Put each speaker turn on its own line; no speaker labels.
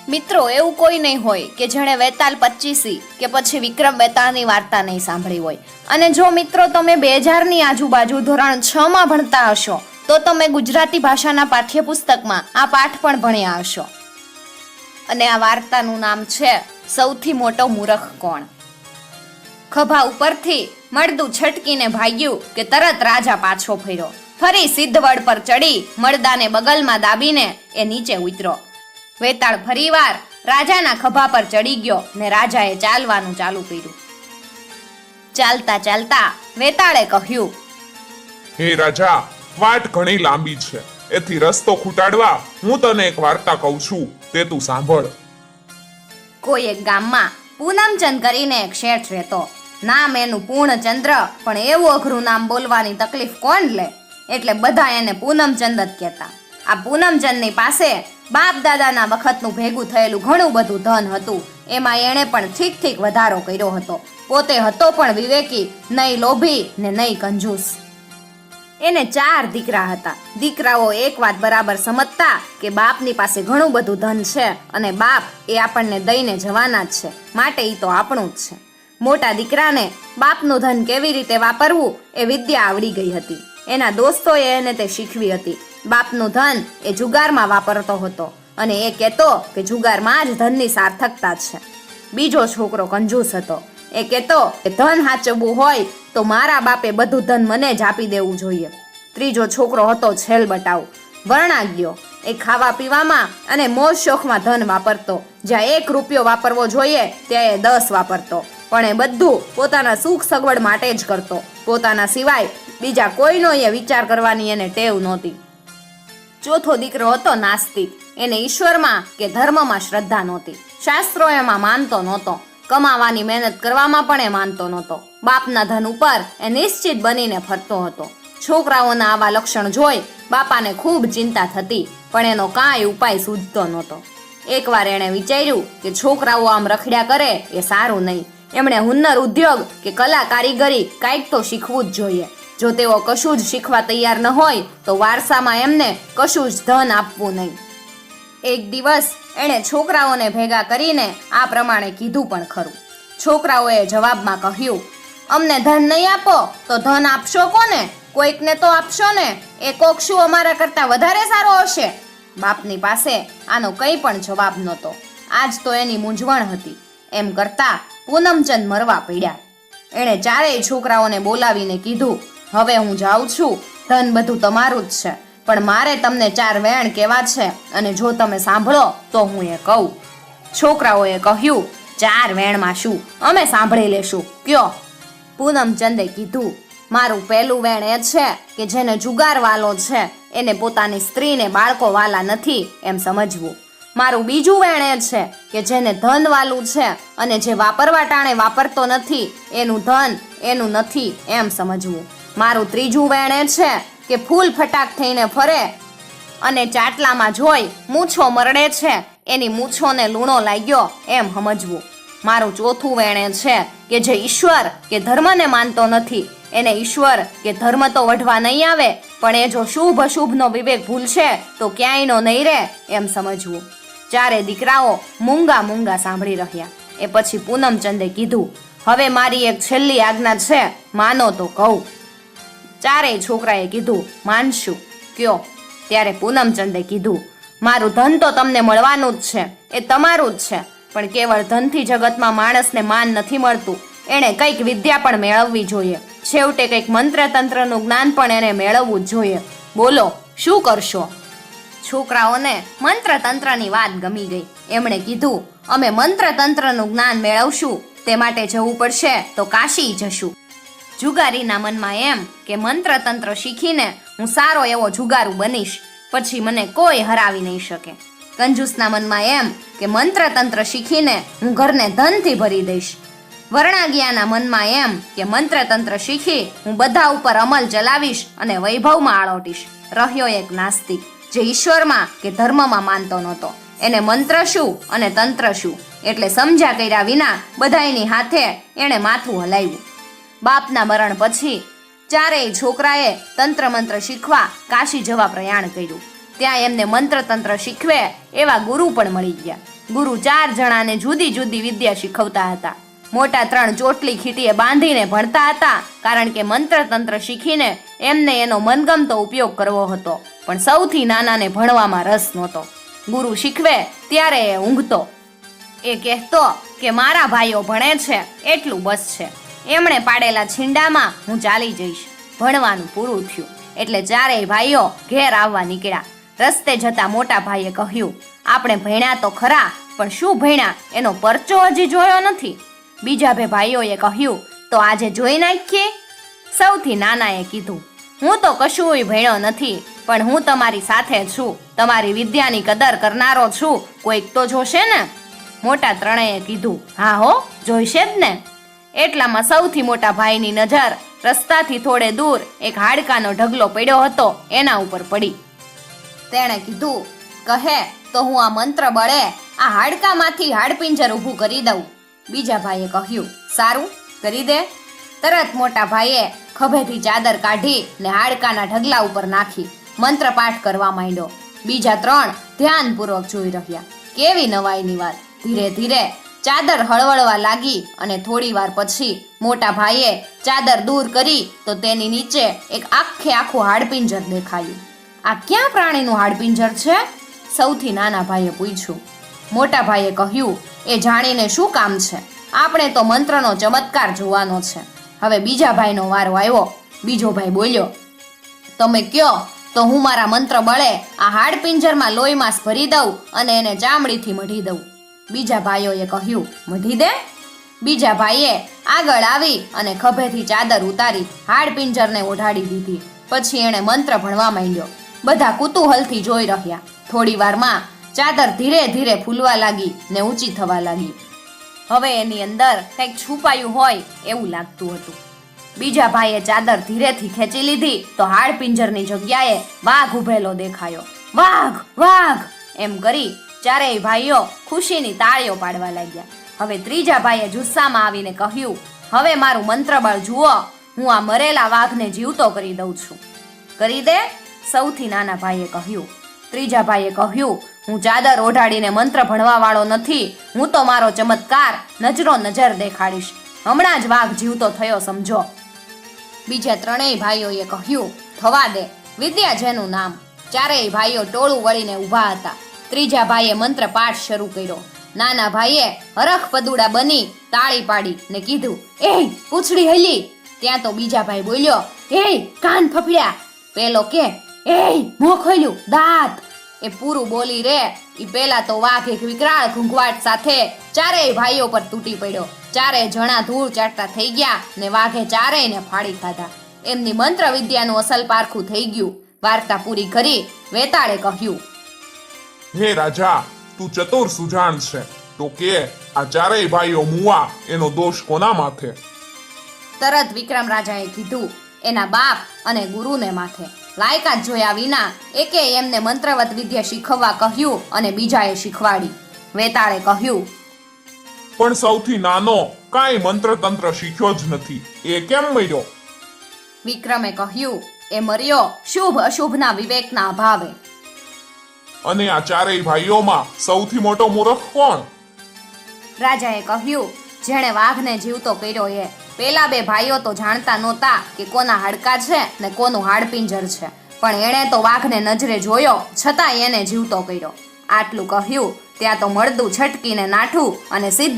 મિત્રો, એવું કોઈ નહીં હોય કે જેણે વેતાલ 25 કે પછી વિક્રમ વેતાળની વાર્તા નહીં સાંભળી હોય. અને જો મિત્રો તમે 2000ની આજુબાજુ ધોરણ 6 માં ભણતા હશો તો તમે ગુજરાતી ભાષાના પાઠ્યપુસ્તકમાં આ પાઠ પણ ભણ્યા હશો. અને આ વાર્તાનું નામ છે સૌથી મોટો મૂર્ખ કોણ. ખભા ઉપરથી મળદું છટકીને ભાગ્યું કે તરત રાજા પાછો ફર્યો. ફરી સિદ્ધવડ પર ચડી મળદાને બગલમાં દાબીને એ નીચે ઉતર્યો. વેતાળ ફરીવાર રાજાના ખભા પર ચડી ગયો ને રાજાએ ચાલવાનું ચાલુ કર્યું. ચાલતા ચાલતા વેતાળે કહ્યું,
હે રાજા, વાટ ઘણી લાંબી છે. એથી રસ્તો ખૂટાડવા હું તને એક વાર્તા કહું છું, તે તું સાંભળ.
કોઈ એક ગામમાં પૂનમચંદ કરીને એક શેઠ રહેતો. નામ એનું પૂર્ણચંદ્ર, પણ એવું અઘરું નામ બોલવાની તકલીફ કોણ લે, એટલે બધા એને પૂનમચંદ જ કહેતા. આ પૂનમચંદની પાસે બાપ દાદાના વખતનું ભેગું થયેલું ઘણું બધું ધન હતું. એમાં એણે પણ ઠીક વધારો કર્યો હતો. પોતે હતો પણ વિવેકી, નહીં લોભી ને નહીં કંજૂસ. એને 4 દીકરા હતા. દીકરાઓ એક વાત બરાબર સમજતા કે બાપની પાસે ઘણું બધું ધન છે અને બાપ એ આપણને દઈને જવાના જ છે, માટે એ તો આપણું જ છે. મોટા દીકરાને બાપનું ધન કેવી રીતે વાપરવું એ વિદ્યા આવડી ગઈ હતી. એના દોસ્તોએ એને તે શીખવી હતી. બાપનું ધન એ જુગારમાં વાપરતો હતો અને એ કહેતો કે જુગારમાં જ ધનની સાર્થકતા છે. બીજો છોકરો કંજૂસ હતો. એ કહેતો કે ધન હાચવવું હોય તો મારા બાપે બધું ધન મને જ આપી દેવું જોઈએ. ત્રીજો છોકરો હતો છેલ બટાવ, વર્ણાગ્યો. એ ખાવા પીવામાં અને મોજ શોખમાં ધન વાપરતો. જ્યાં 1 રૂપિયો વાપરવો જોઈએ ત્યાં એ 10 વાપરતો. પણ એ બધું પોતાના સુખ સગવડ માટે જ કરતો. પોતાના સિવાય બીજા કોઈનો એ વિચાર કરવાની એને ટેવ નહોતી. ચોથો દીકરો હતો નાસ્તિક. એને ઈશ્વરમાં કે ધર્મમાં શ્રદ્ધા નહોતી. શાસ્ત્રો એમાં માનતો નહોતો. કમાવાની મહેનત કરવામાં પણ એ માનતો નહોતો. બાપના ધન ઉપર એ નિશ્ચિત બનીને ફરતો હતો. છોકરાઓના આવા લક્ષણ જોઈ બાપાને ખૂબ ચિંતા થતી, પણ એનો કાંઈ ઉપાય સૂઝતો નહોતો. એકવાર એણે વિચાર્યું કે છોકરાઓ આમ રખડ્યા કરે એ સારું નહીં. એમણે હુન્નર ઉદ્યોગ કે કલા કારીગરી કાંઈક તો શીખવું જ જોઈએ. જો તેઓ કશું જ શીખવા તૈયાર ન હોય તો વારસામાં એમને કશું જ ધન આપવું નહીં. એક દિવસ એણે છોકરાઓને ભેગા કરીને આ પ્રમાણે કીધું પણ ખરું. છોકરાઓએ જવાબમાં કહ્યું, અમને ધન નહીં આપો તો ધન આપશો કોને? કોઈકને તો આપશો ને. એ કોક શું અમારા કરતાં વધારે સારો હશે? બાપની પાસે આનો કંઈ પણ જવાબ નહોતો. આજ તો એની મૂંઝવણ હતી. એમ કરતા પૂનમચંદ મરવા પડ્યા. એણે 4 છોકરાઓને બોલાવીને કીધું, હવે હું જાઉં છું. ધન બધું તમારું જ છે, પણ મારે તમને 4 વેણ કહેવા છે અને જો તમે સાંભળો તો હું એ કહું. છોકરાઓએ કહ્યું, 4 વેણમાં શું, અમે સાંભળી લેશું, કયો. પૂનમચંદે કીધું, મારું પહેલું વેણ એ છે કે જેને જુગાર વાલો છે એને પોતાની સ્ત્રીને બાળકો વાલા નથી એમ સમજવું. મારું બીજું વેણ એ છે કે જેને ધન વાલું છે અને જે વાપરવા ટાણે વાપરતો નથી એનું ધન એનું નથી એમ સમજવું. મારું ત્રીજું વેણ એ છે કે ફૂલ ફટાક થઈને ફરે અને ચાટલામાં જોઈ મૂછો મરડે છે એની મૂછોને લૂણો લાગ્યો એમ સમજવું. મારું ચોથું વેણ એ છે કે જે ઈશ્વર કે ધર્મને માનતો નથી એને ઈશ્વર કે ધર્મ તો વઢવા નહીં આવે, પણ એ જો શુભ અશુભનો વિવેક ભૂલશે તો ક્યાંયનો નહીં રહે એમ સમજવું. 4 દીકરાઓ મૂંગા સાંભળી રહ્યા. એ પછી પૂનમચંદે કીધું, હવે મારી એક છેલ્લી આજ્ઞા છે, માનો તો કહું. 4 છોકરાએ કીધું, માનશું, કયો. ત્યારે પૂનમચંદે કીધું, મારું ધન તો તમને મળવાનું જ છે, એ તમારું જ છે, પણ કેવળ ધનથી જગતમાં માણસને માન નથી મળતું. એણે કંઈક વિદ્યા પણ મેળવવી જોઈએ. છેવટે કંઈક મંત્ર તંત્રનું જ્ઞાન પણ એને મેળવવું જ જોઈએ. બોલો, શું કરશો? છોકરાઓને મંત્ર તંત્રની વાત ગમી ગઈ. એમણે કીધું, અમે મંત્ર તંત્રનું જ્ઞાન મેળવશું. તે માટે જવું પડશે તો કાશી જશું. જુગારીના મનમાં એમ કે મંત્ર તંત્ર શીખીને હું સારો એવો જુગારુ બનીશ, પછી મને કોઈ હરાવી નહીં શકે. કંજૂસના મનમાં એમ કે મંત્ર તંત્ર શીખીને હું ઘરને ધનથી ભરી દઈશ. વર્ણાગિયાના મનમાં એમ કે મંત્ર તંત્ર શીખી હું બધા ઉપર અમલ ચલાવીશ અને વૈભવમાં આળોટીશ. રહ્યો એક નાસ્તિક, જે ઈશ્વરમાં કે ધર્મમાં માનતો નહોતો. એને મંત્ર શું અને તંત્ર શું એટલે સમજ્યા કર્યા વિના બધાયની હાથે એણે માથું હલાવ્યું. બાપના મરણ પછી 4 છોકરાએ તંત્ર મંત્ર શીખવા કાશી જવા પ્રયાણ કર્યું. ત્યાં એમને મંત્ર તંત્ર શીખવે એવા ગુરુ પણ મળી ગયા. ગુરુ 4 જણાને જુદી જુદી વિદ્યા શીખવતા હતા. મોટા 3 ચોટલી ખીટીએ બાંધીને ભણતા હતા, કારણ કે મંત્ર તંત્ર શીખીને એમને એનો મનગમતો ઉપયોગ કરવો હતો. પણ સૌથી નાનાને ભણવામાં રસ નહોતો. ગુરુ શીખવે ત્યારે એ ઊંઘતો. એ કહેતો કે મારા ભાઈઓ ભણે છે એટલું બસ છે, એમણે પાડેલા છીંડામાં હું ચાલી જઈશ. ભણવાનું પૂરું થયું એટલે 4 ભાઈઓ ઘેર આવવા નીકળ્યા. રસ્તે જતા મોટા ભાઈએ કહ્યું, આપણે ભણ્યા તો ખરા, પણ શું ભણ્યા એનો પરચો હજી જોયો નથી. બીજા 2 ભાઈઓએ કહ્યું, તો આજે જોઈ નાખીએ. સૌથી નાનાએ કીધું, હું તો કશુંય ભણ્યો નથી, પણ હું તમારી સાથે છું, તમારી વિદ્યાની કદર કરનારો છું, કોઈક તો જોશે ને. મોટા 3એ કીધું, હા હો, જોઈશે જ ને. એટલામાં સૌથી મોટા ભાઈની નજર રસ્તાથી થોડે દૂર એક હાડકાનો ઢગલો પડ્યો હતો એના ઉપર પડી. તેણે કીધું, કહે તો હું આ મંત્ર બળે આ હાડકામાંથી હાડપિંજર ઊભું કરી દઉં. બીજા ભાઈએ કહ્યું, સારું, કરી દે. તરત મોટા ભાઈએ ખભેથી ચાદર કાઢી ને હાડકાના ઢગલા ઉપર નાખી મંત્ર પાઠ કરવા માંડ્યો. બીજા 3 ધ્યાનપૂર્વક જોઈ રહ્યા. કેવી નવાઈની વાત! ધીરે ધીરે ચાદર હળવળવા લાગી અને થોડી વાર પછી મોટા ભાઈએ ચાદર દૂર કરી તો તેની નીચે એક આખું હાડપિંજર દેખાયું. આ ક્યાં પ્રાણીનું હાડપિંજર છે? સૌથી નાના ભાઈએ પૂછ્યું. મોટા ભાઈએ કહ્યું, એ જાણીને શું કામ છે, આપણે તો મંત્રનો ચમત્કાર જોવાનો છે. હવે બીજા ભાઈનો વારો આવ્યો. બીજો ભાઈ બોલ્યો, તમે કયો તો હું મારા મંત્ર બળે આ હાડપિંજરમાં લોહી માંસ ભરી દઉં અને એને ચામડીથી મઢી દઉં. બીજા ભાઈઓએ કહ્યું, મઢી દે. બીજા ભાઈએ આગળ આવી અને ખભેથી ચાદર ઉતારી હાડપિંજરને ઓઢાડી દીધી. પછી એણે મંત્ર ભણવા માંડ્યો. બધા કુતૂહલથી જોઈ રહ્યા. થોડી વારમાં ચાદર ધીરે ધીરે ફૂલવા લાગી ને ઊંચી થવા લાગી. હવે એની અંદર કંઈક છુપાયું હોય એવું લાગતું હતું. બીજા ભાઈએ ચાદર ધીરેથી ખેંચી લીધી તો હાડપિંજરની જગ્યાએ વાઘ ઉભેલો દેખાયો. વાઘ, વાઘ એમ કરી 4 ભાઈઓ ખુશીની તાળીઓ પાડવા લાગ્યા. હવે ત્રીજા ભાઈએ જુસ્સામાં આવીને કહ્યું, હવે મારું મંત્રબળ જુઓ, હું આ મરેલા વાઘને જીવતો કરી દઉં છું. કરી દે. સૌથી નાના ભાઈએ કહ્યું. ત્રીજા ભાઈએ કહ્યું, હું ચાદર ઓઢાડીને મંત્ર ભણવા વાળો નથી, હું તો મારો ચમત્કાર નજરો નજર દેખાડીશ. હમણાં જ વાઘ જીવતો થયો સમજો. બીજા 3 ભાઈઓએ કહ્યું, થવા દે, વિદ્યા જેનું નામ. 4 ભાઈઓ ટોળું વળીને ઊભા હતા. ત્રીજા ભાઈએ મંત્ર પાઠ શરૂ કર્યો. નાના ભાઈએ હરખ પદુડા બની તાળી પાડી ને કીધું, એ પૂંછડી હલી. ત્યાં તો બીજા ભાઈ બોલ્યો, એ કાન ફફડ્યા. પેલો કે, એ મોં ખોલ્યું, દાંત. એ પૂરું બોલી રે ઈ પેલા તો વાઘ એક વિકરાળ ઘૂંઘવાટ સાથે 4 ભાઈઓ પર તૂટી પડ્યો. 4 જણા ધૂળ ચાટતા થઈ ગયા ને વાઘે 4ને ફાડી ખાધા. એમની મંત્ર વિદ્યાનું અસલ પારખું થઈ ગયું. વાર્તા પૂરી કરી વેતાળે કહ્યું,
હે રાજા, તું ચતુર સુજાણ છે, તો કે આ 4 ભાઈઓ મુવા એનો દોષ કોના માથે?
તરત વિક્રમ રાજાએ કીધું, એના બાપ અને ગુરુને માથે. લાયકાત જોયા વિના એકે એમને મંત્રવત વિદ્યા શીખવવા કહ્યું અને બીજાએ શીખવાડી. વેતાળે કહ્યું,
પણ સૌથી નાનો કાંઈ મંત્ર તંત્ર શીખ્યો જ નથી, એ કેમ મર્યો?
વિક્રમે કહ્યું, એ મર્યો શુભ અશુભના વિવેકના અભાવે.
અને આ 4 ભાઈઓમાં સૌથી મોટો મૂર્ખ કોણ?
રાજાએ કહ્યું, જેણે વાઘને જીવતો કર્યો એ. પેલા 2 ભાઈઓ તો જાણતા નહોતા કે કોના હાડકા છે ને કોનું હાડપિંજર છે, પણ એણે તો વાઘને નજરે જોયો છતાં એને જીવતો કર્યો. આટલું કહ્યું ત્યાં તો મળદું છટકીને નાઠું અને સિદ્ધ